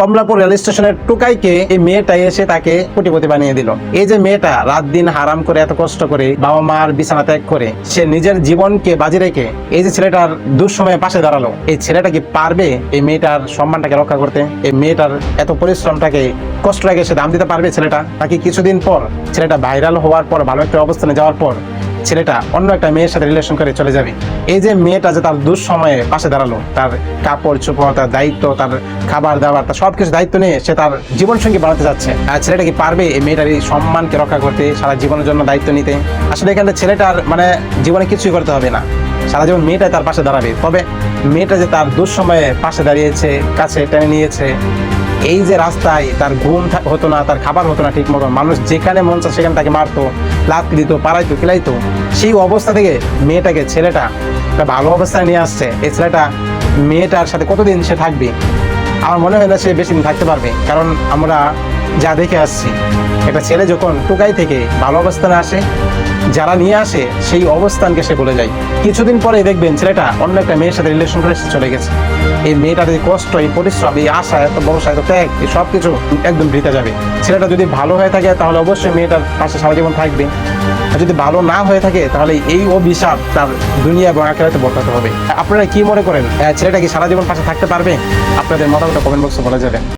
Kamalapur rail স্টেশনের টুকাইকে এই মেয়েটা এসে তাকে কোটিপতি বানিয়ে দিল। এই যে মেয়েটা রাত দিন হারাম করে এত কষ্ট করে বাবা মার বিছানা ত্যাগ করে সে নিজের জীবনকে বাজি রেখে এই যে ছেলেটার দুঃসময়ে পাশে দাঁড়ালো, এই ছেলেটা কি পারবে এই মেয়েটার সম্মানটাকে রক্ষা করতে? এই মেয়েটার এত পরিশ্রমটাকে কষ্টটাকে সে দাম দিতে পারবে ছেলেটা? নাকি কিছুদিন পর ছেলেটা ভাইরাল হওয়ার পর ভালো একটা অবস্থানে যাওয়ার পর ছেলেটা অন্য একটা মেয়ের সাথে রিলেশন করে চলে যাবে? এই যে মেয়েটা যে তার দুঃসময়ে পাশে দাঁড়ালো, তার কাপড় চোপড়, তার দায়িত্ব, তার খাবার দাবার, তার সবকিছু দায়িত্ব নিয়ে সে তার জীবন সঙ্গী বানাতে যাচ্ছে, আর ছেলেটা কি পারবে এই মেয়েটার এই সম্মানকে রক্ষা করতে, সারা জীবনের জন্য দায়িত্ব নিতে? আসলে এখানে ছেলেটার জীবনে কিছুই করতে হবে না, সারা জীবন মেয়েটাই তার পাশে দাঁড়াবে। তবে মেয়েটা যে তার দুঃসময়ে পাশে দাঁড়িয়েছে, কাছে টেনে নিয়েছে, এই যে রাস্তায় তার ঘুম হতো না, তার খাবার হতো না ঠিক মতো, মানুষ যেখানে মন চায় সেখানে তাকে মারতো, লাথি দিত, পাড়াইতো, কিলাইতো, সেই অবস্থা থেকে মেয়েটাকে ছেলেটা একটা ভালো অবস্থায় নিয়ে আসছে। এই ছেলেটা মেয়েটার সাথে কতদিন সে থাকবে? আমার মনে হয় না সে বেশি দিন থাকতে পারবে, কারণ আমরা যা দেখে আসছি, একটা ছেলে যখন টুকাই থেকে ভালো অবস্থানে আসে, যারা নিয়ে আসে সেই অবস্থানকে সে বলে যায়। কিছুদিন পরে দেখবেন ছেলেটা অন্য একটা মেয়ের সাথে রিলেশন করে সে চলে গেছে। এই মেয়েটার এই কষ্ট, এই পরিশ্রম, এই আশা, এত ভরসা, এত ত্যাগ, এই সব কিছু একদম বৃথা যাবে। ছেলেটা যদি ভালো হয়ে থাকে তাহলে অবশ্যই মেয়েটার পাশে সারা জীবন থাকবে, আর যদি ভালো না হয়ে থাকে তাহলে এই অভিশাপ তার দুনিয়া এবং আখিরাতে বর্তাতে হবে। আপনারা কি মনে করেন, ছেলেটা কি সারা জীবন পাশে থাকতে পারবে? আপনাদের মতামত কমেন্ট বক্সে বলা যাবে।